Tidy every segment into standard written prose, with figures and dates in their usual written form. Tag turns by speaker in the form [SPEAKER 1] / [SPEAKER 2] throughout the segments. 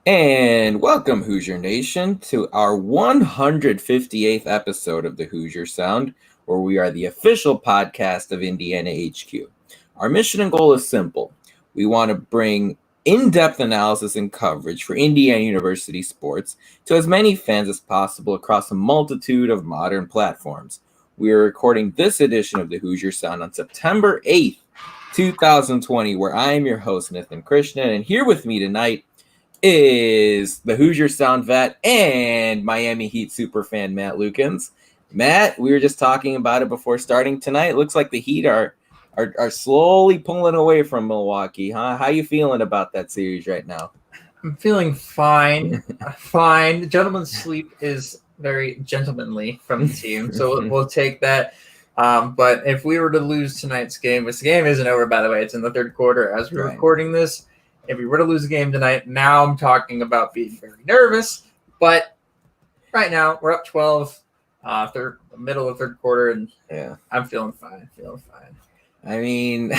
[SPEAKER 1] And welcome, Hoosier Nation, to our 158th episode of the Hoosier Sound, where we are the official podcast of Indiana HQ. Our mission and goal is simple. We want to bring in-depth analysis and coverage for Indiana University sports to as many fans as possible across a multitude of modern platforms. We are recording this edition of the Hoosier Sound on September 8th, 2020, where I am your host, Nithin Krishnan, and here with me tonight is the Hoosier Sound vet and Miami Heat superfan Matt Lukens. Matt, we were just talking about it before starting tonight. It looks like the Heat are slowly pulling away from Milwaukee, huh? How you feeling about that series right now?
[SPEAKER 2] I'm feeling fine. Fine. The gentleman's sleep is very gentlemanly from the team, so we'll take that. But if we were to lose tonight's game, which the game isn't over, by the way, it's in the third quarter as we're recording this. If we were to lose the game tonight, now I'm talking about being very nervous. But right now, we're up 12, middle of third quarter, and I'm feeling fine.
[SPEAKER 1] I mean,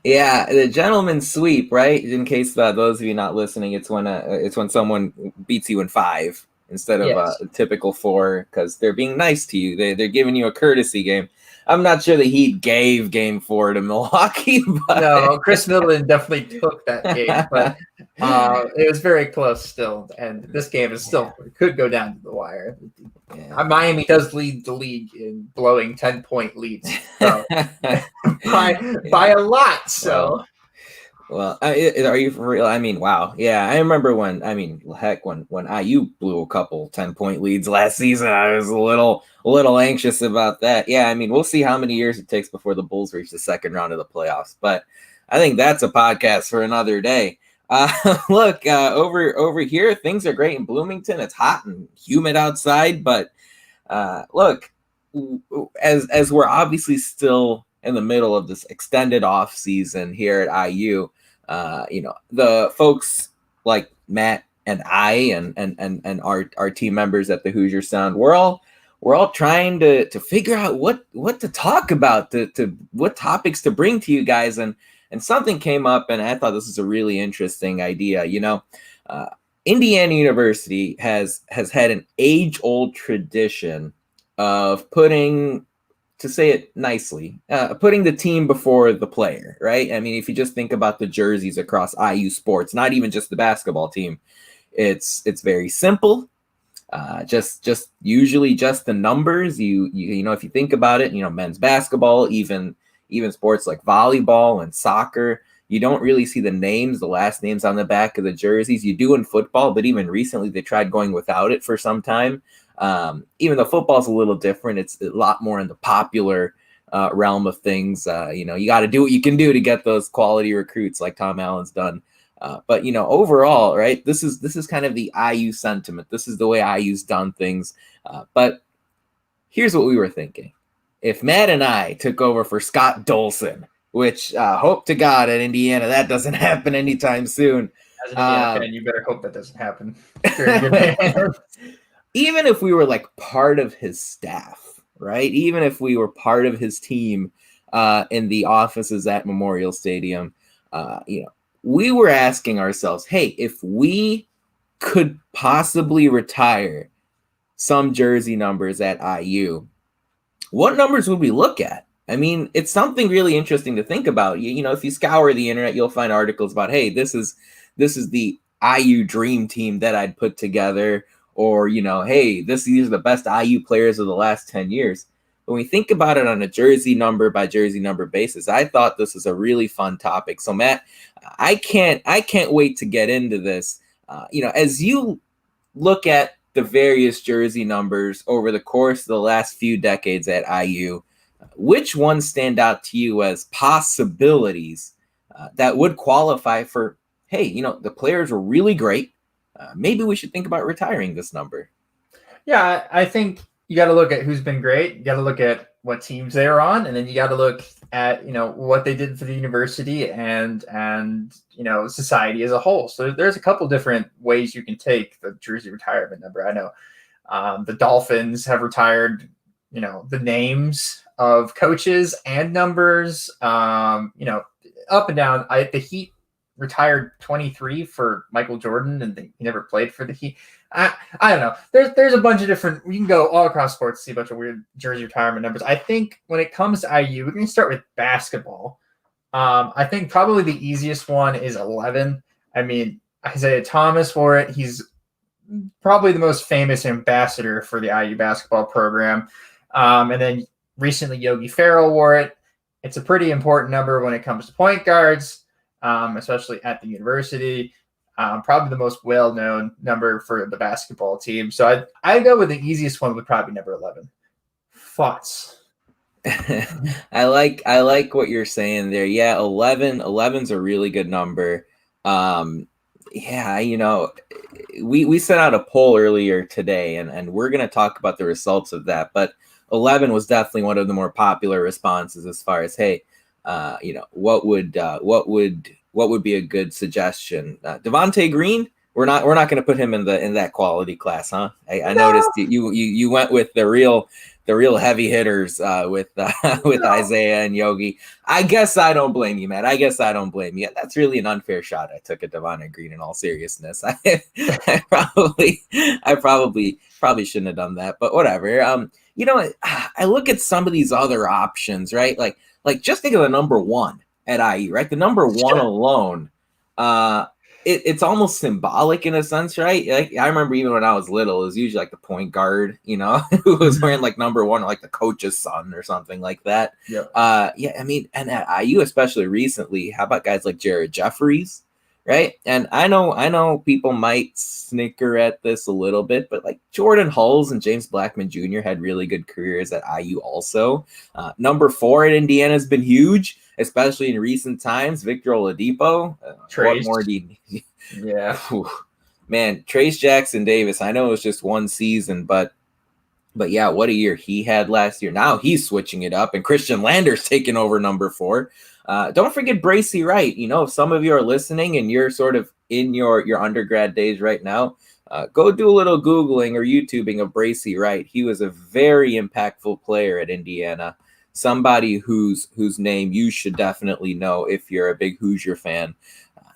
[SPEAKER 1] yeah, the gentleman's sweep, right? In case those of you not listening, it's when someone beats you in 5 instead of a typical 4 because they're being nice to you. They're giving you a courtesy game. I'm not sure the Heat gave Game 4 to Milwaukee. But...
[SPEAKER 2] No, Chris Middleton definitely took that game, but it was very close still. And this game is still could go down to the wire. Yeah. Miami does lead the league in blowing 10-point leads so, by a lot. So.
[SPEAKER 1] Well, are you for real? I mean, wow. Yeah, I remember when IU blew a couple 10-point leads last season. I was a little anxious about that. Yeah, I mean, we'll see how many years it takes before the Bulls reach the second round of the playoffs. But I think that's a podcast for another day. Look, over here, things are great in Bloomington. It's hot and humid outside. But look, as we're obviously still in the middle of this extended off season here at IU, the folks like Matt and I and our team members at the Hoosier Sound, we're all trying to figure out what to talk about, to what topics to bring to you guys, and something came up, and I thought this is a really interesting idea. Indiana University has had an age-old tradition of putting, to say it nicely, putting the team before the player, right? I mean, if you just think about the jerseys across IU sports, not even just the basketball team, it's very simple. Just usually just the numbers. You know, if you think about it, men's basketball, even sports like volleyball and soccer, you don't really see the names, the last names on the back of the jerseys. You do in football, but even recently they tried going without it for some time. Even though football's a little different, it's a lot more in the popular realm of things. You got to do what you can do to get those quality recruits like Tom Allen's done. But overall, right, this is kind of the IU sentiment. This is the way IU's done things. But here's what we were thinking. If Matt and I took over for Scott Dolson, which hope to God at Indiana that doesn't happen anytime soon.
[SPEAKER 2] As an Indiana fan, you better hope that doesn't happen.
[SPEAKER 1] Even if we were like part of his staff, right? Even if we were part of his team in the offices at Memorial Stadium, we were asking ourselves, hey, if we could possibly retire some jersey numbers at IU, what numbers would we look at? I mean, it's something really interesting to think about. If you scour the internet, you'll find articles about, hey, this is the IU dream team that I'd put together. Or, hey, these are the best IU players of the last 10 years. When we think about it on a jersey number by jersey number basis, I thought this was a really fun topic. So, Matt, I can't wait to get into this. As you look at the various jersey numbers over the course of the last few decades at IU, which ones stand out to you as possibilities that would qualify for, hey, the players were really great. Maybe we should think about retiring this number.
[SPEAKER 2] Yeah, I think you got to look at who's been great. You got to look at what teams they were on, and then you got to look at what they did for the university and society as a whole. So there's a couple different ways you can take the jersey retirement number. I know the Dolphins have retired the names of coaches and numbers. Up and down. The Heat retired 23 for Michael Jordan, and he never played for the Heat. I don't know. There's a bunch of different. You can go all across sports, see a bunch of weird jersey retirement numbers. I think when it comes to IU, we're going to start with basketball. I think probably the easiest one is 11. I mean, Isaiah Thomas wore it. He's probably the most famous ambassador for the IU basketball program. And then recently Yogi Ferrell wore it. It's a pretty important number when it comes to point guards, especially at the university. Probably the most well-known number for the basketball team. So I go with the easiest one would probably number 11. Thoughts?
[SPEAKER 1] I like what you're saying there. Yeah, 11's a really good number. Yeah, we sent out a poll earlier today, and we're going to talk about the results of that. But 11 was definitely one of the more popular responses as far as, hey, what would be a good suggestion? Devontae Green, we're not going to put him in that quality class, huh? I noticed you went with the real heavy hitters with Isaiah and Yogi. I guess I don't blame you, Matt. I guess I don't blame you. That's really an unfair shot I took at Devontae Green in all seriousness. I probably shouldn't have done that, but whatever. I look at some of these other options, right? Like just think of the number one at IU, right? The number one alone, it's almost symbolic in a sense, right? Like I remember even when I was little, it was usually like the point guard, who was wearing like number one, or like the coach's son or something like that.
[SPEAKER 2] Yep.
[SPEAKER 1] I mean, and at IU, especially recently, how about guys like Jared Jeffries, right? And I know people might snicker at this a little bit, but like Jordan Hulls and James Blackman Jr. had really good careers at IU also. Number 4 at Indiana has been huge, especially in recent times. Victor Oladipo. What more do you need?
[SPEAKER 2] Yeah.
[SPEAKER 1] Man, Trace Jackson Davis, I know it was just one season, but yeah, what a year he had last year. Now he's switching it up, and Christian Lander's taking over number 4. Don't forget Bracy Wright. If some of you are listening and you're sort of in your undergrad days right now, go do a little Googling or YouTubing of Bracy Wright. He was a very impactful player at Indiana. Somebody whose name you should definitely know if you're a big Hoosier fan.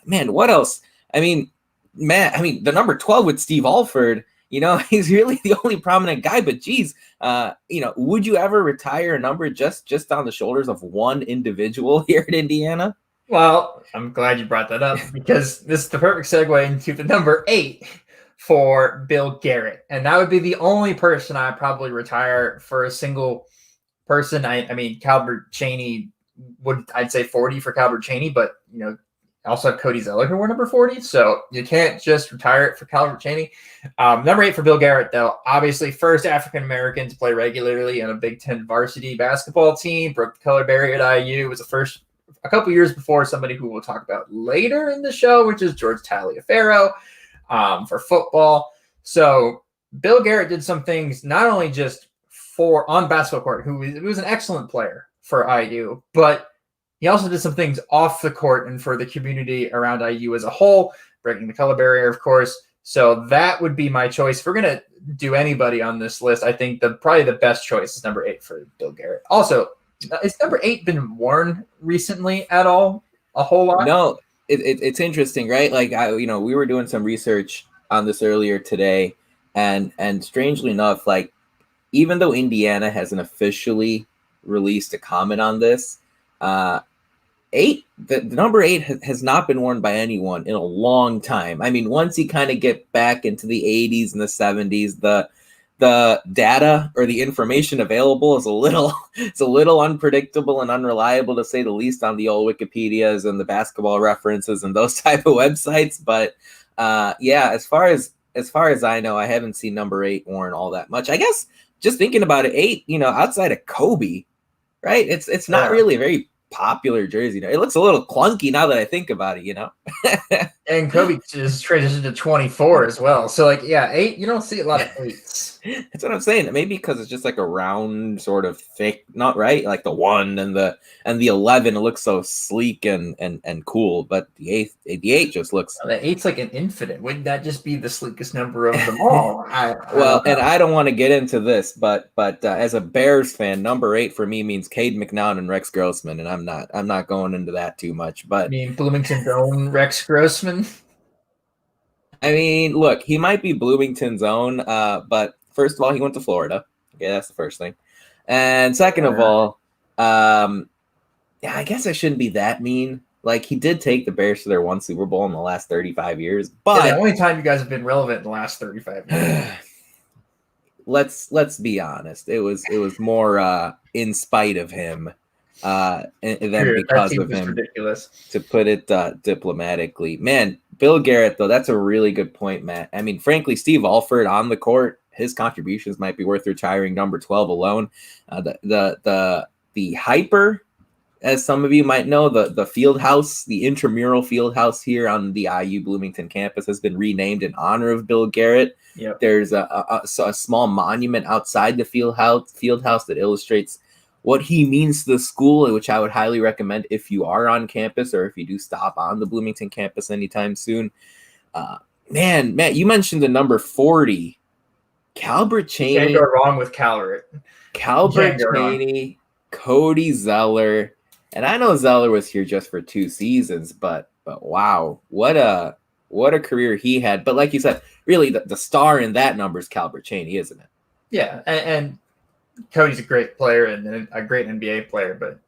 [SPEAKER 1] Man, what else? I mean, Matt, the number 12 with Steve Alford, he's really the only prominent guy, but geez, would you ever retire a number just on the shoulders of one individual here at Indiana?
[SPEAKER 2] Well, I'm glad you brought that up because this is the perfect segue into the number 8 for Bill Garrett. And that would be the only person I'd probably retire for a single person. I mean, Calbert Chaney I'd say 40 for Calbert Chaney, but, also have Cody Zeller who wore number 40. So you can't just retire it for Calvert Chaney. Number 8 for Bill Garrett, though. Obviously, first African-American to play regularly on a Big Ten varsity basketball team. Broke the color barrier at IU. Was the first a couple years before somebody who we'll talk about later in the show, which is George Taliaferro for football. So Bill Garrett did some things not only just on basketball court, who was an excellent player for IU, but he also did some things off the court and for the community around IU as a whole, breaking the color barrier, of course. So that would be my choice. If we're going to do anybody on this list, I think probably the best choice is number 8 for Bill Garrett. Also, has number 8 been worn recently at all? A whole lot?
[SPEAKER 1] No, it's interesting, right? Like, we were doing some research on this earlier today, and strangely enough, like, even though Indiana hasn't officially released a comment on this, 8, the number 8 has not been worn by anyone in a long time. I mean, once you kind of get back into the 80s and the 70s, the data or the information available is a little unpredictable and unreliable, to say the least, on the old Wikipedias and the basketball references and those type of websites. But yeah, as far as I know, I haven't seen number 8 worn all that much. I guess just thinking about it, 8, outside of Kobe, right? It's not really a very popular jersey. It looks a little clunky now that I think about it,
[SPEAKER 2] And Kobe just transitioned to 24 as well. So, 8, you don't see a lot of 8s.
[SPEAKER 1] That's what I'm saying. Maybe because it's just like a round, sort of thick, not right, like the 1 and the 11. It looks so sleek and cool. But the 8 just looks
[SPEAKER 2] The 8's like an infinite. Wouldn't that just be the sleekest number of them all? I
[SPEAKER 1] well.
[SPEAKER 2] don't
[SPEAKER 1] And
[SPEAKER 2] know.
[SPEAKER 1] I don't want to get into this, but as a Bears fan, number 8 for me means Cade McNown and Rex Grossman, and I'm not going into that too much.
[SPEAKER 2] I
[SPEAKER 1] But
[SPEAKER 2] mean, Bloomington's own Rex Grossman.
[SPEAKER 1] I mean, look, he might be Bloomington's own, but first of all, he went to Florida. Okay, that's the first thing. And second of all, yeah, I guess I shouldn't be that mean. Like, he did take the Bears to their 1 Super Bowl in the last 35 years, but
[SPEAKER 2] the only time you guys have been relevant in the last 35 years.
[SPEAKER 1] let's be honest. It was more in spite of him than because of him.
[SPEAKER 2] Ridiculous.
[SPEAKER 1] To put it diplomatically. Man, Bill Garrett, though, that's a really good point, Matt. I mean, frankly, Steve Alford on the court, his contributions might be worth retiring number 12 alone. The hyper, as some of you might know, the field house, the intramural field house here on the IU Bloomington campus has been renamed in honor of Bill Garrett.
[SPEAKER 2] Yep.
[SPEAKER 1] There's a small monument outside the field house that illustrates what he means to the school, which I would highly recommend if you are on campus or if you do stop on the Bloomington campus anytime soon. Man, Matt, you mentioned the number 40. Calbert Cheney.
[SPEAKER 2] Can't go wrong with Calvert.
[SPEAKER 1] Calbert Cheney, Cody Zeller. And I know Zeller was here just for 2 seasons, but wow, what a career he had. But like you said, really the star in that number is Calbert Cheney, isn't it?
[SPEAKER 2] Yeah, and Cody's a great player and a great NBA player, but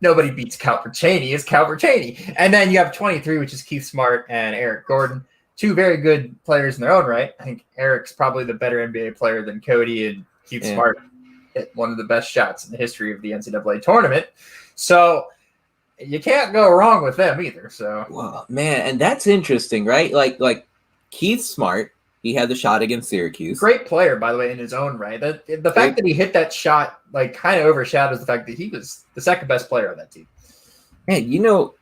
[SPEAKER 2] nobody beats Calbert Cheney. It's Calbert Cheney. And then you have 23, which is Keith Smart and Eric Gordon, 2 very good players in their own right. I think Eric's probably the better NBA player than Cody, and Keith Smart hit one of the best shots in the history of the NCAA tournament. So you can't go wrong with them either. So,
[SPEAKER 1] well, man, and that's interesting, right? Like Keith Smart, he had the shot against Syracuse.
[SPEAKER 2] Great player, by the way, in his own right. The fact that he hit that shot kind of overshadows the fact that he was the second best player on that team.
[SPEAKER 1] Man,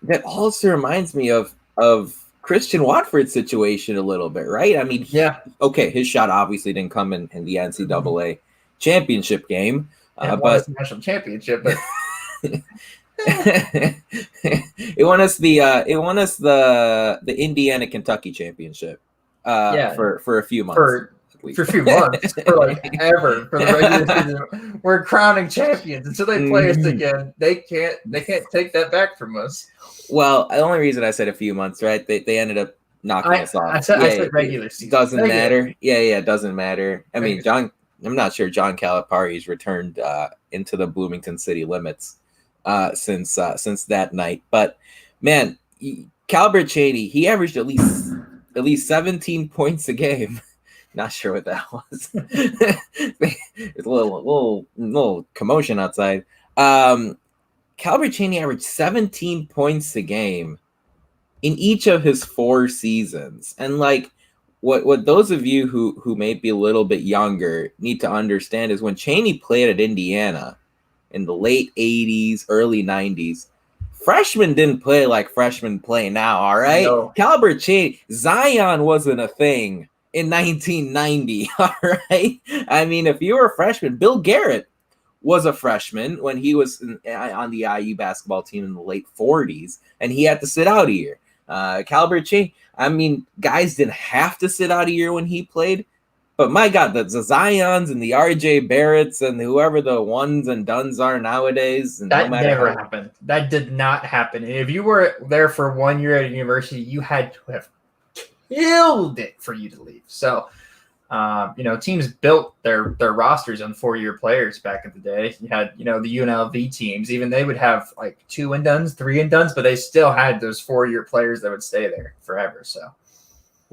[SPEAKER 1] that also reminds me of Christian Watford's situation a little bit, right? I mean, okay, his shot obviously didn't come in the NCAA championship game,
[SPEAKER 2] but the national championship, but
[SPEAKER 1] it won us the Indiana Kentucky championship for a few months.
[SPEAKER 2] For a few months, for ever, for the regular season, we're crowning champions until they play us again. They can't take that back from us.
[SPEAKER 1] Well, the only reason I said a few months, right? They ended up knocking us off.
[SPEAKER 2] I said regular season.
[SPEAKER 1] Doesn't matter. Yeah, it doesn't matter. I mean, I'm not sure John Calipari's returned into the Bloomington city limits since that night. But man, Calbert Cheney, he averaged at least 17 points a game. Not sure what that was. It's a little commotion outside. Calbert Cheney averaged 17 points a game in each of his 4 seasons. And what those of you who may be a little bit younger need to understand is when Cheney played at Indiana in the late 80s, early 90s, freshmen didn't play like freshmen play now, all right?
[SPEAKER 2] No.
[SPEAKER 1] Calbert Cheney, Zion wasn't a thing in 1990, all right? I mean, if you were a freshman, Bill Garrett was a freshman when he was on the IU basketball team in the late 40s, and he had to sit out a year. Calbert Cheney, I mean, guys didn't have to sit out a year when he played, but my God, the Zions and the RJ Barretts and whoever the ones and dones are nowadays. And
[SPEAKER 2] that never happened. That did not happen. And if you were there for 1 year at a university, you had to have killed it for you to leave. So, teams built their rosters on 4-year players back in the day. You had, the UNLV teams, even they would have 2 and dones, 3 and dones, but they still had those 4-year players that would stay there forever. So,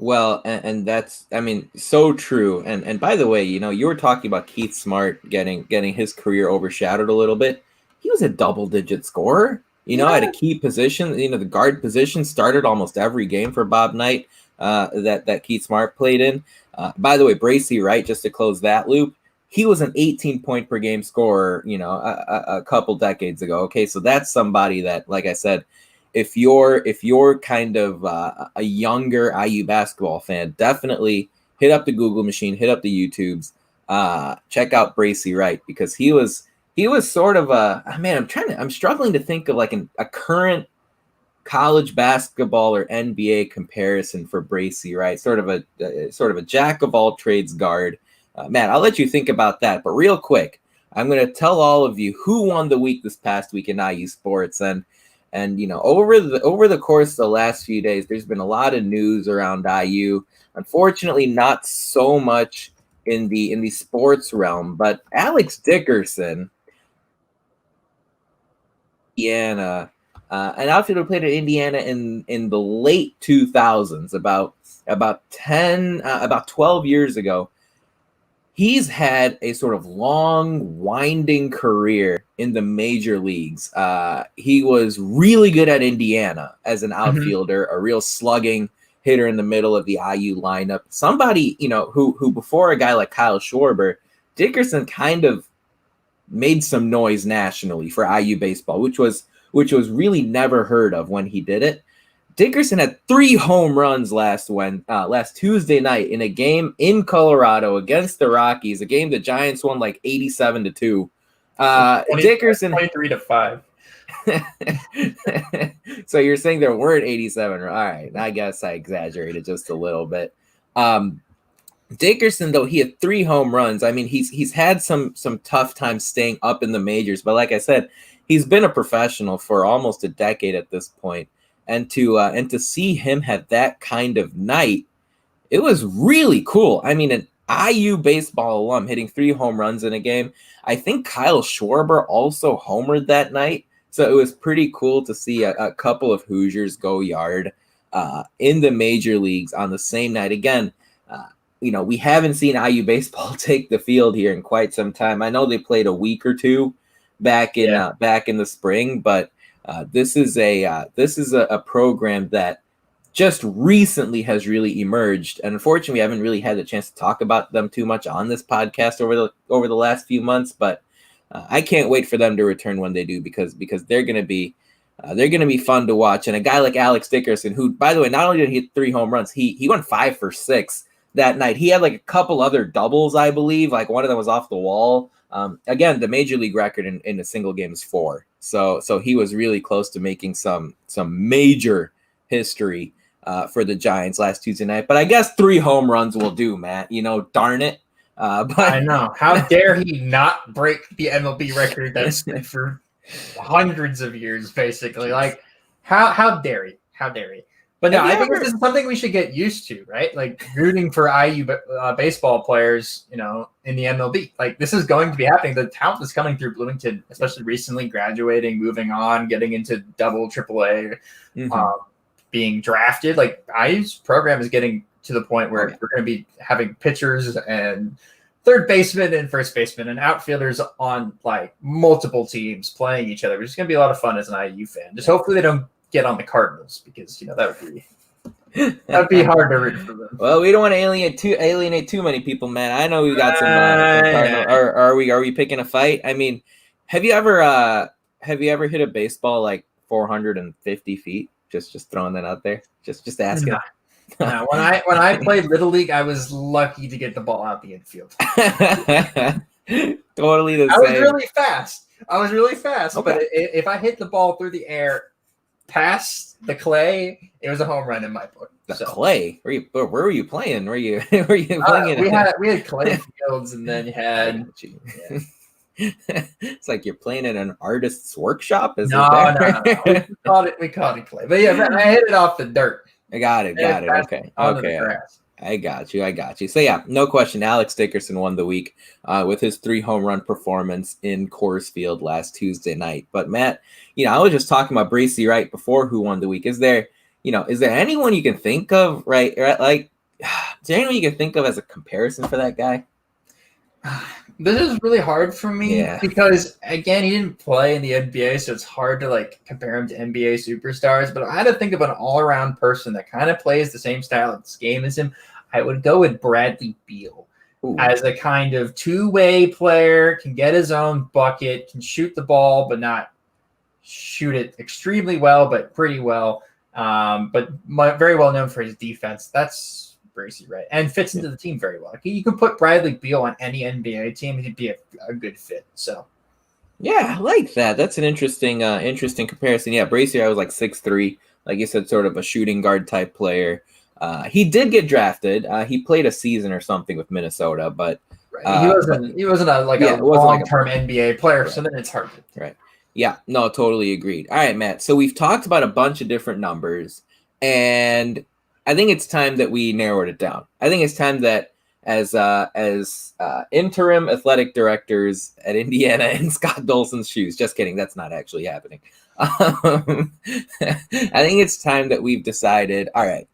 [SPEAKER 1] well, and that's, I mean, so true. And by the way, you were talking about Keith Smart getting his career overshadowed a little bit. He was a double-digit scorer, at a key position. The guard position started almost every game for Bob Knight that Keith Smart played in. By the way, Bracy Wright, just to close that loop, he was an 18-point per game scorer, a couple decades ago. Okay, so that's somebody that, like I said, if you're kind of a younger IU basketball fan, definitely hit up the Google machine, hit up the YouTubes, check out Bracy Wright, because he was sort of I'm struggling to think of like a current college basketball or NBA comparison for Bracy Wright, sort of a jack of all trades guard. Matt, I'll let you think about that, but real quick, I'm going to tell all of you who won the week this past week in IU sports. And over the course of the last few days, there's been a lot of news around IU. Unfortunately, not so much in the sports realm, but Alex Dickerson, Indiana, an outfielder played at Indiana in the late 2000s, about 12 years ago. He's had a sort of long, winding career in the major leagues. He was really good at Indiana as an outfielder, a real slugging hitter in the middle of the IU lineup. Somebody, who before a guy like Kyle Schwarber, Dickerson kind of made some noise nationally for IU baseball, which was really never heard of when he did it. Dickerson had 3 home runs last Tuesday night in a game in Colorado against the Rockies, a game the Giants won like 87-2. Dickerson
[SPEAKER 2] 23-5.
[SPEAKER 1] So you're saying there weren't 87? All right, I guess I exaggerated just a little bit. Dickerson, though, he had 3 home runs. I mean, he's had some tough times staying up in the majors, but like I said, he's been a professional for almost a decade at this point. And to see him have that kind of night, it was really cool. I mean, an IU baseball alum hitting 3 home runs in a game. I think Kyle Schwarber also homered that night, so it was pretty cool to see a couple of Hoosiers go yard in the major leagues on the same night. Again, we haven't seen IU baseball take the field here in quite some time. I know they played a week or two back in the spring, but this is a program that just recently has really emerged, and unfortunately, we haven't really had the chance to talk about them too much on this podcast over the last few months. But I can't wait for them to return when they do, because they're going to be fun to watch. And a guy like Alex Dickerson, who, by the way, not only did he hit 3 home runs, he went 5 for 6 that night. He had like a couple other doubles, I believe. Like one of them was off the wall. Again, the major league record in a single game is 4. So he was really close to making some major history for the Giants last Tuesday night. But I guess 3 home runs will do, Matt. Darn it. But
[SPEAKER 2] I know. How dare he not break the MLB record that's for hundreds of years, basically. Like, how dare he? How dare he? But no, I think this is something we should get used to, right? Like rooting for IU baseball players, in the MLB. Like this is going to be happening. The talent is coming through Bloomington, especially recently graduating, moving on, getting into double AAA, being drafted. Like IU's program is getting to the point where we're going to be having pitchers and third baseman and first baseman and outfielders on like multiple teams playing each other, which is going to be a lot of fun as an IU fan. Just hopefully they don't get on the Cardinals, because that would be hard to root for them.
[SPEAKER 1] Well, we don't want to alienate too many people, man. I know we got some Cardinals. Are we picking a fight? I mean, have you ever hit a baseball like 450 feet? Just throwing that out there. Just asking.
[SPEAKER 2] No, when I played Little League, I was lucky to get the ball out the infield.
[SPEAKER 1] Totally the same.
[SPEAKER 2] I was really fast, okay. But if I hit the ball through the air past the clay, it was a home run in my book.
[SPEAKER 1] Clay? Where were you playing? Were you playing?
[SPEAKER 2] We had clay fields, and then you had.
[SPEAKER 1] It's like you're playing in an artist's workshop.
[SPEAKER 2] No. We called it clay, but yeah, I hit it off the dirt.
[SPEAKER 1] I got it. Okay. I got you. So yeah, no question. Alex Dickerson won the week with his 3 home run performance in Coors Field last Tuesday night. But Matt, I was just talking about Bracy Wright before who won the week. Is there anyone you can think of, right? Like, is there anyone you can think of as a comparison for that guy?
[SPEAKER 2] This is really hard for me because, again, he didn't play in the NBA, so it's hard to like compare him to NBA superstars. But I had to think of an all-around person that kind of plays the same style of this game as him. I would go with Bradley Beal as a kind of two-way player, can get his own bucket, can shoot the ball, but not shoot it extremely well, but pretty well. But very well known for his defense. That's Bracy, right? And fits into the team very well. You can put Bradley Beal on any NBA team, and he'd be a good fit. So,
[SPEAKER 1] yeah, I like that. That's an interesting comparison. Yeah, Bracy, I was like 6'3", like you said, sort of a shooting guard type player. He did get drafted. He played a season or something with Minnesota, but
[SPEAKER 2] he wasn't a long-term NBA player. Right. So then it's hard.
[SPEAKER 1] Right. Yeah. No, totally agreed. All right, Matt. So we've talked about a bunch of different numbers, and I think it's time that we narrowed it down. I think it's time that as interim athletic directors at Indiana in Scott Dolson's shoes. Just kidding. That's not actually happening. I think it's time that we've decided, all right,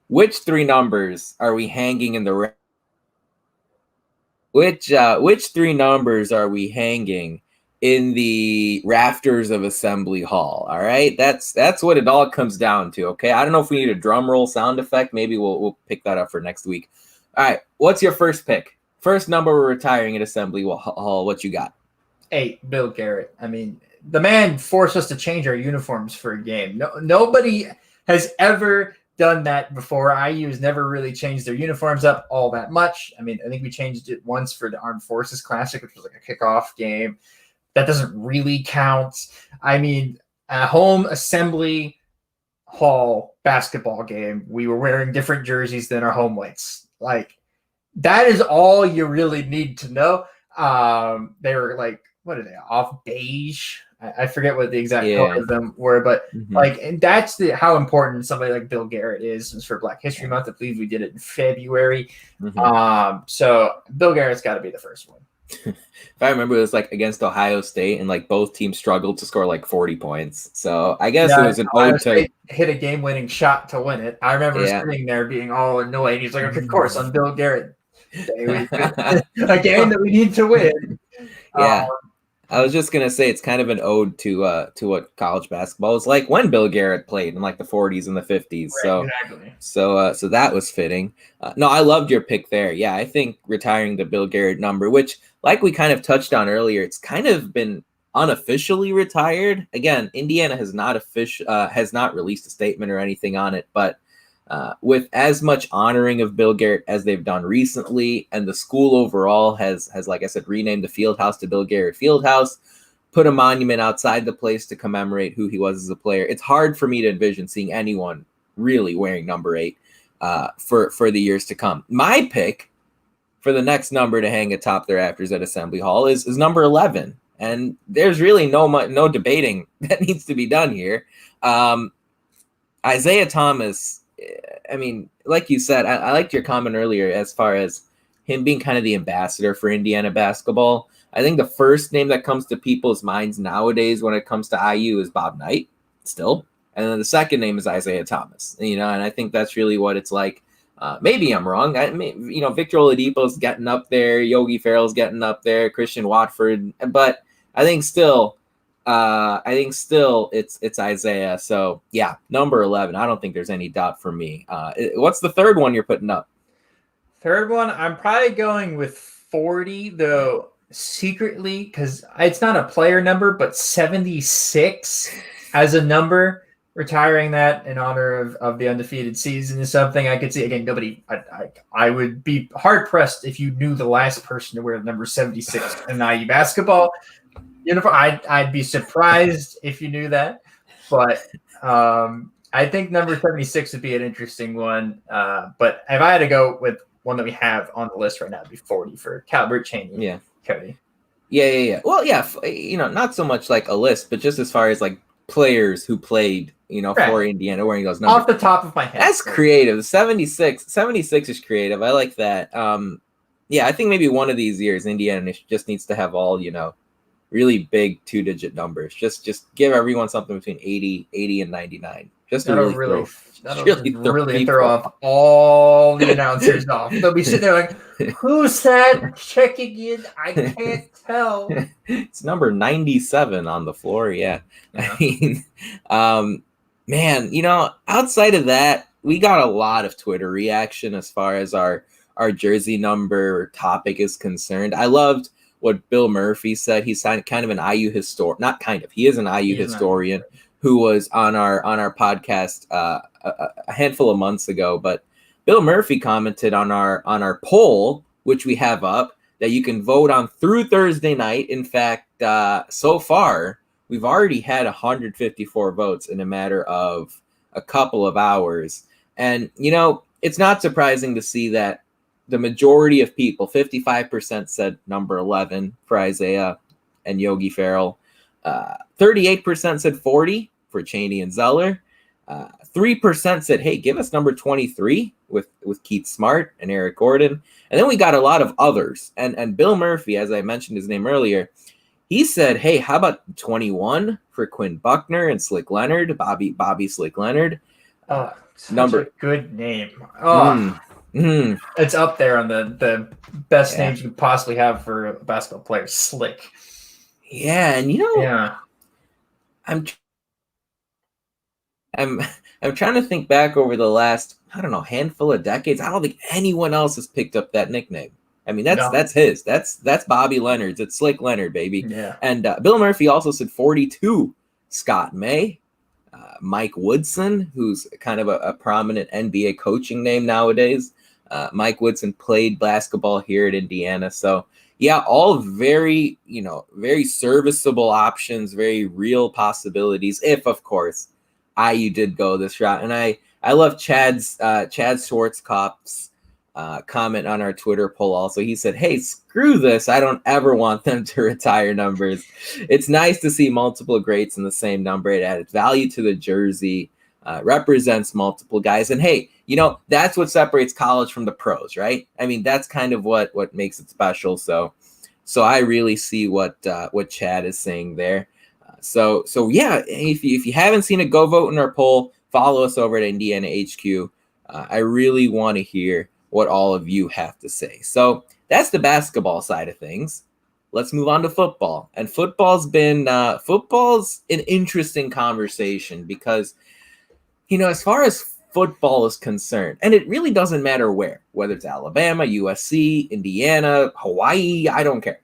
[SPEAKER 1] which three numbers are we hanging in the which three numbers are we hanging in the rafters of Assembly Hall? All right, that's what it all comes down to. Okay, I don't know if we need a drum roll sound effect. Maybe we'll pick that up for next week. All right, what's your first pick? First number we're retiring at Assembly Hall. What you got?
[SPEAKER 2] 8, Bill Garrett. I mean, the man forced us to change our uniforms for a game. Nobody has ever done that before. IU's never really changed their uniforms up all that much. I mean, I think we changed it once for the Armed Forces Classic, which was like a kickoff game. That doesn't really count. I mean, a home Assembly Hall basketball game, we were wearing different jerseys than our home whites. Like, that is all you really need to know. They were like, what are they, off beige? I forget what the exact color of them were, but like, and that's how important somebody like Bill Garrett is for Black History Month. I believe we did it in February. So Bill Garrett's got to be the first one.
[SPEAKER 1] If I remember, it was like against Ohio State, and like both teams struggled to score like 40 points. So I guess it was an ode to
[SPEAKER 2] hit a game-winning shot to win it. I remember sitting there being all annoyed. He's like, of course, on Bill Garrett, a game that we need to win.
[SPEAKER 1] Yeah. I was just gonna say it's kind of an ode to what college basketball was like when Bill Garrett played in like the 40s and the 50s.
[SPEAKER 2] Right, exactly.
[SPEAKER 1] So that was fitting. No, I loved your pick there. Yeah, I think retiring the Bill Garrett number, which, like we kind of touched on earlier, it's kind of been unofficially retired. Again, Indiana has not released a statement or anything on it, but with as much honoring of Bill Garrett as they've done recently, and the school overall has, like I said, renamed the field house to Bill Garrett Fieldhouse, put a monument outside the place to commemorate who he was as a player. It's hard for me to envision seeing anyone really wearing number 8 for the years to come. My pick for the next number to hang atop their rafters at Assembly Hall is number 11, and there's really no debating that needs to be done here. Isaiah Thomas. I mean, like you said, I liked your comment earlier as far as him being kind of the ambassador for Indiana basketball. I think the first name that comes to people's minds nowadays when it comes to IU is Bob Knight, still. And then the second name is Isaiah Thomas, and I think that's really what it's like. Maybe I'm wrong. Victor Oladipo's getting up there. Yogi Ferrell's getting up there. Christian Watford. But I think still it's Isaiah. So yeah, number 11. I don't think there's any doubt for me. What's the third one you're putting up?
[SPEAKER 2] Third one, I'm probably going with 40, though secretly, because it's not a player number, but 76 as a number. Retiring that in honor of the undefeated season is something I could see. Again, I would be hard pressed if you knew the last person to wear the number 76 in IU basketball uniform. I'd be surprised if you knew that, but I think number 76 would be an interesting one. But if I had to go with one that we have on the list right now, it'd be 40 for Calbert Cheney.
[SPEAKER 1] Yeah,
[SPEAKER 2] Cody.
[SPEAKER 1] Yeah. Well, yeah, not so much like a list, but just as far as like players who played, for Indiana wearing those numbers.
[SPEAKER 2] Off the top of my head.
[SPEAKER 1] That's creative. 76 is creative. I like that. Yeah, I think maybe one of these years Indiana just needs to have all, really big 2-digit numbers. Just give everyone something between 80 and 99. Just to really
[SPEAKER 2] throw off all the announcers off. They'll be sitting there like, who's that checking in? I can't tell.
[SPEAKER 1] It's number 97 on the floor. Yeah. I mean, man, outside of that, we got a lot of Twitter reaction as far as our jersey number topic is concerned. I loved what Bill Murphy said. He's kind of an IU historian, not kind of. He is an IU historian who was on our podcast a handful of months ago. But Bill Murphy commented on our poll, which we have up, that you can vote on through Thursday night. In fact, so far, we've already had 154 votes in a matter of a couple of hours. And, it's not surprising to see that the majority of people, 55% said number 11 for Isaiah and Yogi Ferrell. 38% said 40 for Chaney and Zeller. 3% said, hey, give us number 23 with Keith Smart and Eric Gordon. And then we got a lot of others. And Bill Murphy, as I mentioned his name earlier, he said, hey, how about 21 for Quinn Buckner and Slick Leonard, Bobby Slick Leonard.
[SPEAKER 2] Such a good name. It's up there on the best names you could possibly have for a basketball player. Slick.
[SPEAKER 1] Yeah, and I'm trying to think back over the last, handful of decades. I don't think anyone else has picked up that nickname. I mean, that's his. That's Bobby Leonard's. It's Slick Leonard, baby.
[SPEAKER 2] Yeah.
[SPEAKER 1] And Bill Murphy also said 42. Scott May, Mike Woodson, who's kind of a prominent NBA coaching name nowadays. Mike Woodson played basketball here at Indiana. So, yeah, all very, very serviceable options, very real possibilities. If, of course, IU did go this route. And I love Chad Schwartzkopf's comment on our Twitter poll also. He said, hey, screw this. I don't ever want them to retire numbers. It's nice to see multiple greats in the same number. It added value to the jersey, represents multiple guys. And hey, that's what separates college from the pros, right? I mean, that's kind of what makes it special. So I really see what Chad is saying there. So yeah, if you haven't seen it, go vote in our poll. Follow us over at Indiana HQ. I really want to hear what all of you have to say. So that's the basketball side of things. Let's move on to football. And football's an interesting conversation because, as far as football is concerned, and it really doesn't matter whether it's Alabama, USC, Indiana, Hawaii, I don't care.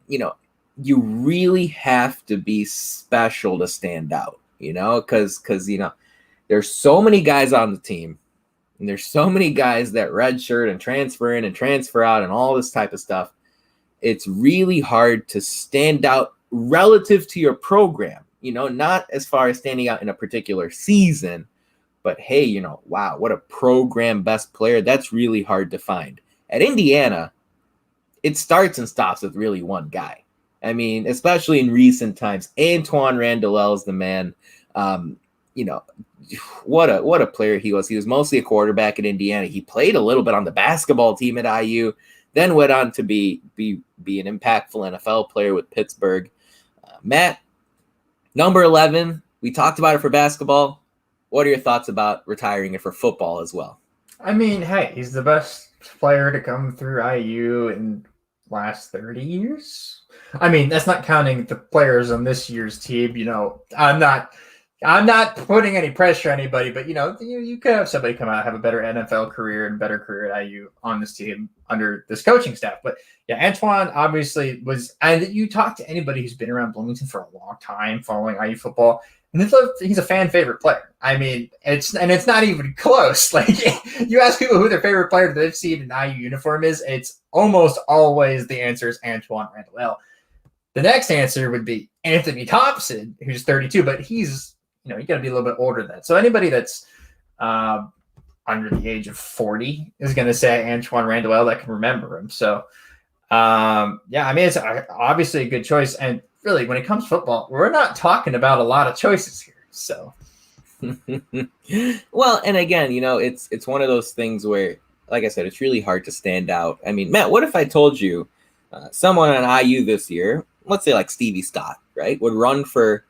[SPEAKER 1] You really have to be special to stand out, because there's so many guys on the team. And there's so many guys that redshirt and transfer in and transfer out and all this type of stuff. It's really hard to stand out relative to your program, not as far as standing out in a particular season, but hey, wow, what a program best player. That's really hard to find. At Indiana, it starts and stops with really one guy. I mean, especially in recent times, Antoine Randall is the man. What a player he was. He was mostly a quarterback at Indiana. He played a little bit on the basketball team at IU, then went on to be an impactful NFL player with Pittsburgh. Matt, number 11, we talked about it for basketball. What are your thoughts about retiring it for football as well?
[SPEAKER 2] I mean, hey, he's the best player to come through IU in the last 30 years. I mean, that's not counting the players on this year's team. I'm not putting any pressure on anybody, but you could have somebody come out, have a better NFL career and better career at IU on this team under this coaching staff. But yeah, Antoine obviously was, and you talk to anybody who's been around Bloomington for a long time following IU football, and he's a fan favorite player. I mean, it's not even close. Like, you ask people who their favorite player that they've seen in IU uniform is, it's almost always the answer is Antoine Randall. The next answer would be Anthony Thompson, who's 32, but he's, you got to be a little bit older than that. So anybody that's under the age of 40 is going to say Antoine Randall that can remember him. So, I mean, it's obviously a good choice. And really, when it comes to football, we're not talking about a lot of choices here. So,
[SPEAKER 1] well, and again, it's one of those things where, like I said, it's really hard to stand out. I mean, Matt, what if I told you someone on IU this year, let's say like Stevie Scott, right, would run for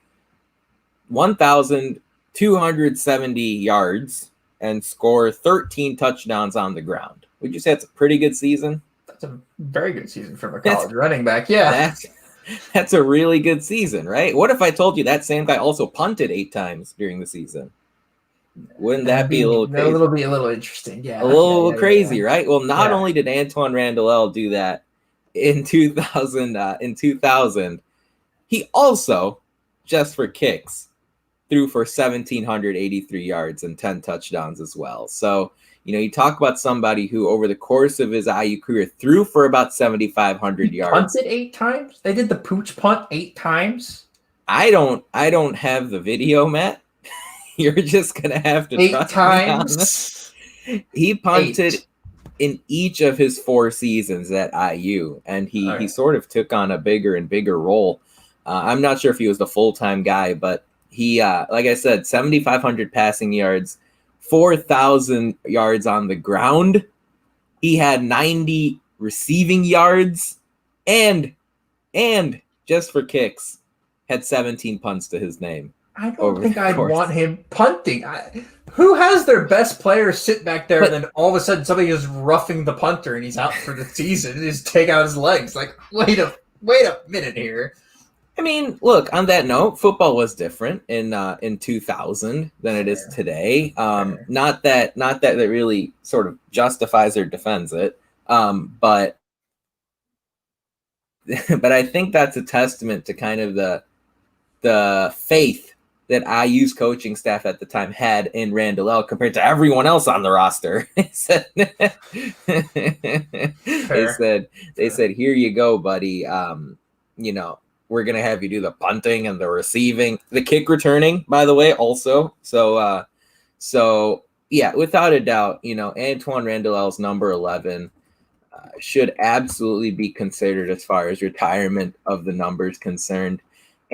[SPEAKER 1] 1,270 yards and score 13 touchdowns on the ground? Would you say that's a pretty good season?
[SPEAKER 2] That's a very good season from a college running back. Yeah.
[SPEAKER 1] That's a really good season, right? What if I told you that same guy also punted 8 times during the season? Wouldn't that be a little crazy?
[SPEAKER 2] A little interesting, yeah.
[SPEAKER 1] A little crazy, right? Well, not only did Antoine Randall do that in 2000, he also, just for kicks, threw for 1,783 yards and 10 touchdowns as well. So, You talk about somebody who over the course of his IU career threw for about 7,500 yards.
[SPEAKER 2] Punted 8 times? They did the pooch punt 8 times?
[SPEAKER 1] I don't have the video, Matt. You're just going to have to
[SPEAKER 2] 8
[SPEAKER 1] trust
[SPEAKER 2] times?
[SPEAKER 1] me on this. He punted
[SPEAKER 2] 8.
[SPEAKER 1] in each of his 4 seasons at IU, and he sort of took on a bigger and bigger role. I'm not sure if he was the full-time guy, but he, like I said, 7,500 passing yards, 4,000 yards on the ground. He had 90 receiving yards, and just for kicks, had 17 punts to his name.
[SPEAKER 2] I don't think I'd want him punting. Who has their best player sit back there and then all of a sudden somebody is roughing the punter and he's out for the season and just take out his legs? Like, wait a minute here.
[SPEAKER 1] I mean, look, on that note, football was different in 2000 than it is today. Not that really sort of justifies or defends it. But I think that's a testament to kind of the faith that IU's coaching staff at the time had in Randall L compared to everyone else on the roster. They said, "Here you go, buddy. We're gonna have you do the punting and the receiving, the kick returning, by the way, also." So yeah, without a doubt, Antoine Randall L's number 11 should absolutely be considered as far as retirement of the numbers concerned.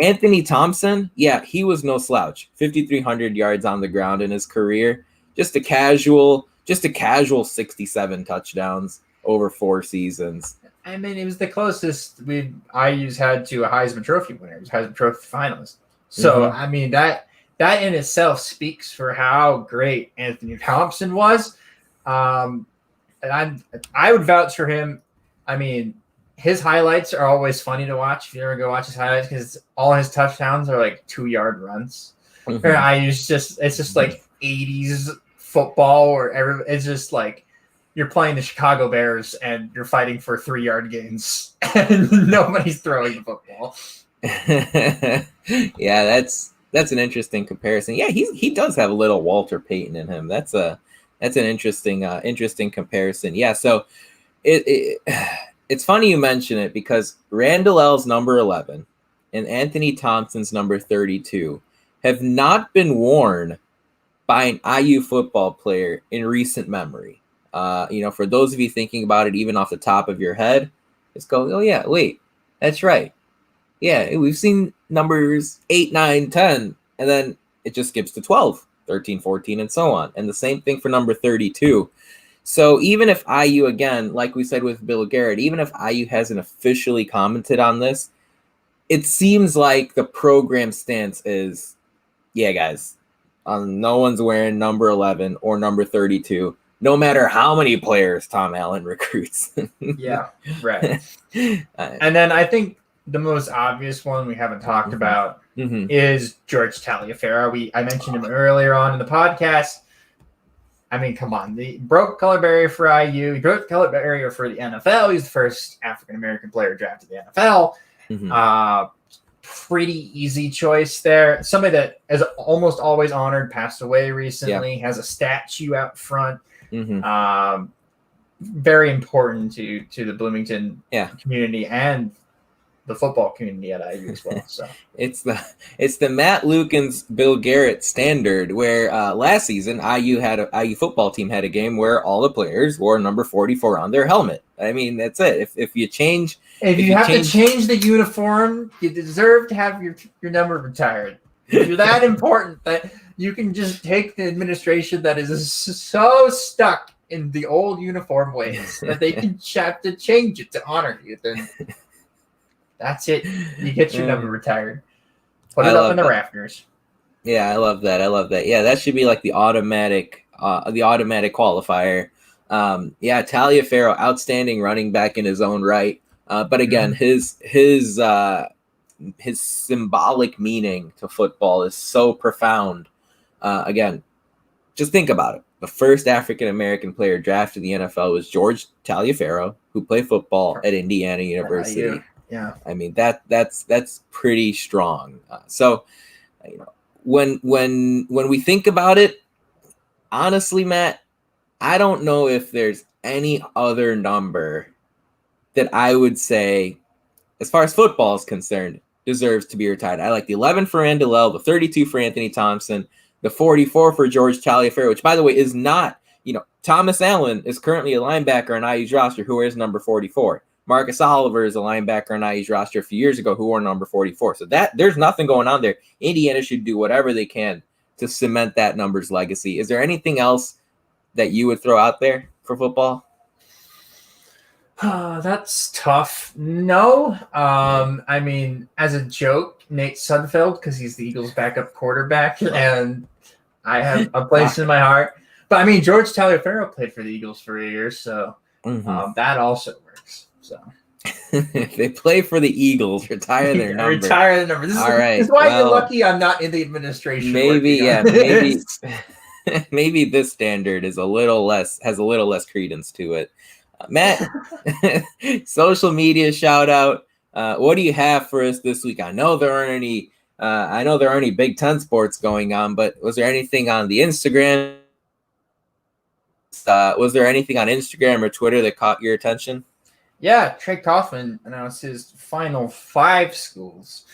[SPEAKER 1] Anthony Thompson, yeah, he was no slouch. 5,300 yards on the ground in his career. Just a casual 67 touchdowns over 4 seasons.
[SPEAKER 2] I mean, it was the closest IU's had to a Heisman Trophy winner. It was Heisman Trophy finalist. So, I mean, that in itself speaks for how great Anthony Thompson was. And I would vouch for him. I mean, his highlights are always funny to watch if you ever go watch his highlights because all his touchdowns are like 2-yard runs. It's just like 80s football where it's just like you're playing the Chicago Bears and you're fighting for 3-yard gains and nobody's throwing the football.
[SPEAKER 1] Yeah, that's an interesting comparison. Yeah, he does have a little Walter Payton in him. That's an interesting comparison. Yeah, so it's funny you mention it because Randall L's number 11 and Anthony Thompson's number 32 have not been worn by an IU football player in recent memory. For those of you thinking about it, even off the top of your head, just go, oh yeah, wait, that's right. Yeah, we've seen numbers 8, 9, 10, and then it just skips to 12, 13, 14, and so on. And the same thing for number 32. So even if IU, again, like we said with Bill Garrett, even if IU hasn't officially commented on this, it seems like the program stance is, yeah, guys, no one's wearing number 11 or number 32, no matter how many players Tom Allen recruits.
[SPEAKER 2] Yeah, right. And then I think the most obvious one we haven't talked about is George Taliaferro. I mentioned him earlier on in the podcast. I mean, come on. He broke color barrier for IU. He broke the color barrier for the NFL. He's the first African-American player drafted in the NFL. Pretty easy choice there. Somebody that is almost always honored, passed away recently, has a statue out front. Very important to the Bloomington community and the football community at IU as well. So
[SPEAKER 1] it's the Matt Lukens, Bill Garrett standard where last season IU football team had a game where all the players wore number 44 on their helmet. I mean, that's it. If you change,
[SPEAKER 2] if you have to change the uniform, you deserve to have your number retired. You're that important that you can just take the administration that is so stuck in the old uniform ways that they can have to change it to honor you. Then that's it. You get your number retired. Put it up in the rafters.
[SPEAKER 1] Yeah, I love that. Yeah, that should be like the automatic qualifier. Taliaferro, outstanding running back in his own right. But again, his symbolic meaning to football is so profound. Again, just think about it. The first African-American player drafted in the NFL was George Taliaferro, who played football at Indiana University.
[SPEAKER 2] Yeah,
[SPEAKER 1] I mean that's pretty strong. So, when we think about it, honestly, Matt, I don't know if there's any other number that I would say, as far as football is concerned, deserves to be retired. I like the 11 for Andalel, the 32 for Anthony Thompson, the 44 for George Taliaferro, which, by the way, is not, Thomas Allen is currently a linebacker on IU's roster who wears number 44. Marcus Oliver is a linebacker on IU's roster a few years ago who wore number 44. So there's nothing going on there. Indiana should do whatever they can to cement that number's legacy. Is there anything else that you would throw out there for football?
[SPEAKER 2] That's tough. No. I mean, as a joke, Nate Sudfeld, because he's the Eagles' backup quarterback, and I have a place in my heart. But I mean, George Taliaferro played for the Eagles for a year, so that also works. So
[SPEAKER 1] if they play for the Eagles, retire their number.
[SPEAKER 2] Retire the number. This is why you're lucky I'm not in the administration.
[SPEAKER 1] Maybe, maybe this standard is has a little less credence to it. Matt, social media shout out. What do you have for us this week? I know there aren't any Big Ten sports going on, but was there anything on the Instagram? Was there anything on Instagram or Twitter that caught your attention?
[SPEAKER 2] Yeah, Trey Kaufman announced his final 5 schools.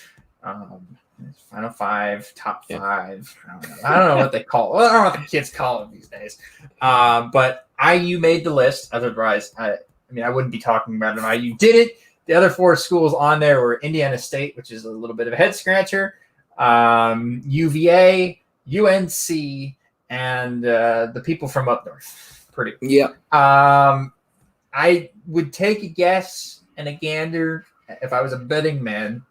[SPEAKER 2] Final 5, top 5. I don't know what they call it. Well, I don't know what the kids call it these days. But IU made the list. Otherwise, I wouldn't be talking about it. IU did it. The other 4 schools on there were Indiana State, which is a little bit of a head scratcher, UVA, UNC, and the people from up north. Pretty.
[SPEAKER 1] Yeah.
[SPEAKER 2] I would take a guess and a gander if I was a betting man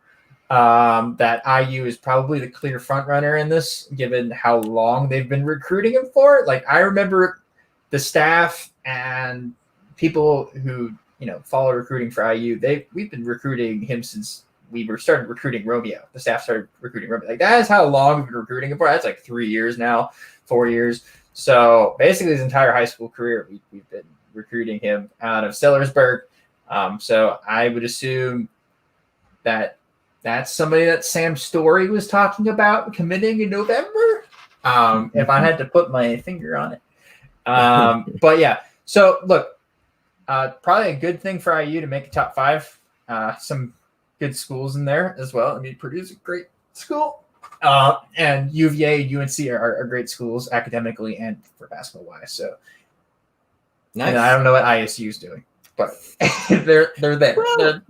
[SPEAKER 2] that IU is probably the clear front runner in this, given how long they've been recruiting him for. Like, I remember the staff and people who follow recruiting for IU. We've been recruiting him since we started recruiting Romeo. The staff started recruiting Romeo. Like, that is how long we've been recruiting him for. That's like 3 years now, 4 years. So basically, his entire high school career, we've been recruiting him out of Sellersburg. So I would assume that that's somebody that Sam Story was talking about committing in November. If I had to put my finger on it. But yeah, so look, probably a good thing for IU to make a top 5. Some good schools in there as well. I mean, Purdue's a great school. And UVA, UNC are great schools academically and for basketball wise. So nice. And I don't know what ISU is doing, but they're there. Well, they're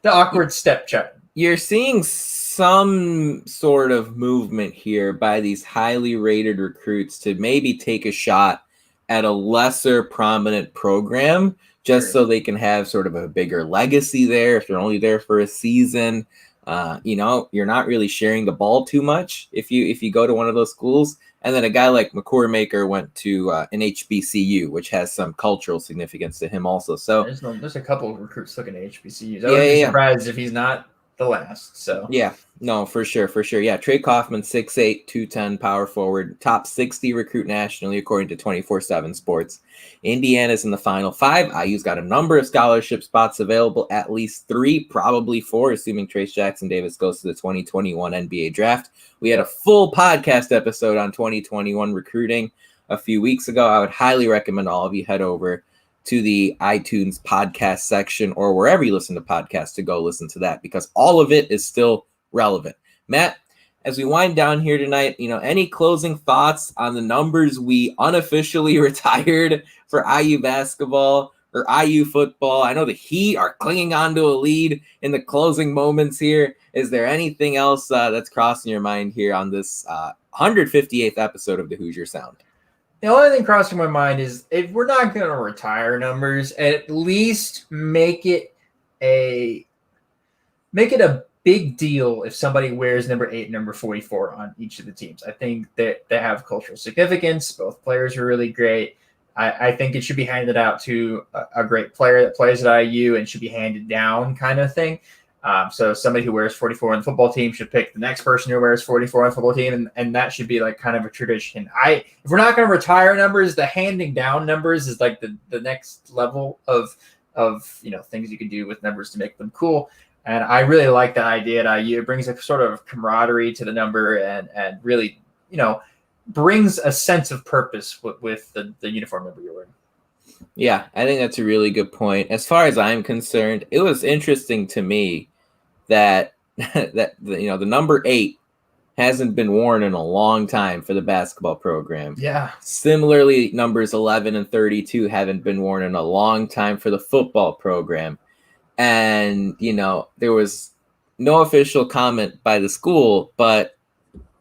[SPEAKER 2] the awkward stepchild.
[SPEAKER 1] You're seeing some sort of movement here by these highly rated recruits to maybe take a shot at a lesser prominent program just so they can have sort of a bigger legacy there if they're only there for a season. You're not really sharing the ball too much if you go to one of those schools. And then a guy like McCormaker went to an HBCU, which has some cultural significance to him also. So
[SPEAKER 2] there's a couple of recruits looking at HBCUs. I would be surprised if he's not the last. So
[SPEAKER 1] yeah, no, for sure. Yeah, Trey Kaufman, 6'8", 210, power forward, top 60 recruit nationally according to 24/7 Sports. Indiana's in the final 5. IU's got a number of scholarship spots available, at least 3, probably 4, assuming Trace Jackson Davis goes to the 2021 NBA draft. We had a full podcast episode on 2021 recruiting a few weeks ago. I would highly recommend all of you head over to the iTunes podcast section or wherever you listen to podcasts to go listen to that, because all of it is still relevant. Matt, as we wind down here tonight, any closing thoughts on the numbers we unofficially retired for IU basketball or IU football? I know the Heat are clinging on to a lead in the closing moments here. Is there anything else that's crossing your mind here on this 158th episode of the Hoosier Sound?
[SPEAKER 2] The only thing crossing my mind is, if we're not going to retire numbers, at least make it a big deal if somebody wears number 8, number 44 on each of the teams. I think that they have cultural significance. Both players are really great. I think it should be handed out to a great player that plays at IU and should be handed down kind of thing. So somebody who wears 44 on the football team should pick the next person who wears 44 on the football team, and that should be like kind of a tradition. If we're not going to retire numbers, the handing down numbers is like the next level of things you can do with numbers to make them cool. And I really like that idea at IU. It brings a sort of camaraderie to the number and really, brings a sense of purpose with the uniform number you're wearing.
[SPEAKER 1] Yeah, I think that's a really good point. As far as I'm concerned, it was interesting to me that the number 8 hasn't been worn in a long time for the basketball program.
[SPEAKER 2] Yeah.
[SPEAKER 1] Similarly, numbers 11 and 32 haven't been worn in a long time for the football program. And, there was no official comment by the school, but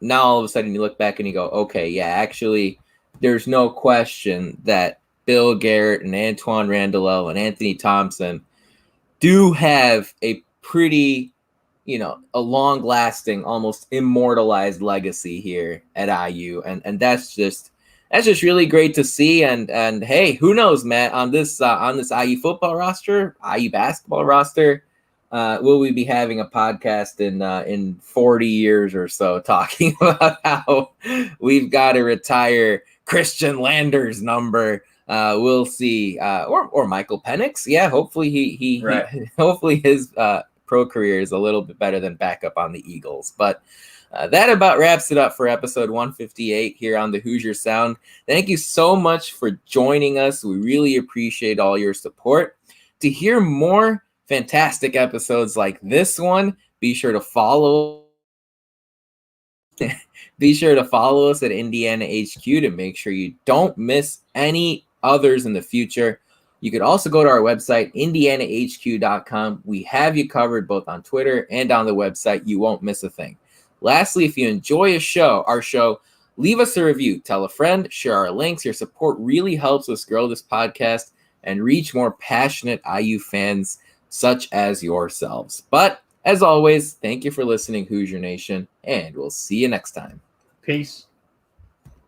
[SPEAKER 1] now all of a sudden you look back and you go, okay, yeah, actually, there's no question that Bill Garrett and Antoine Randall and Anthony Thompson do have a pretty, a long-lasting, almost immortalized legacy here at IU, and that's just really great to see. And hey, who knows, Matt, on this IU football roster, IU basketball roster, will we be having a podcast in 40 years or so talking about how we've got to retire Christian Lander's number? We'll see, or Michael Penix. Yeah, hopefully he hopefully his pro career is a little bit better than backup on the Eagles. But that about wraps it up for episode 158 here on the Hoosier Sound. Thank you so much for joining us. We really appreciate all your support. To hear more fantastic episodes like this one, be sure to follow us at Indiana HQ to make sure you don't miss any others in the future. You could also go to our website, indianahq.com. We have you covered both on Twitter and on the website. You won't miss a thing. Lastly, if you enjoy our show, leave us a review, tell a friend, share our links. Your support really helps us grow this podcast and reach more passionate IU fans such as yourselves. But as always, thank you for listening, Hoosier Nation, and we'll see you next time.
[SPEAKER 2] Peace.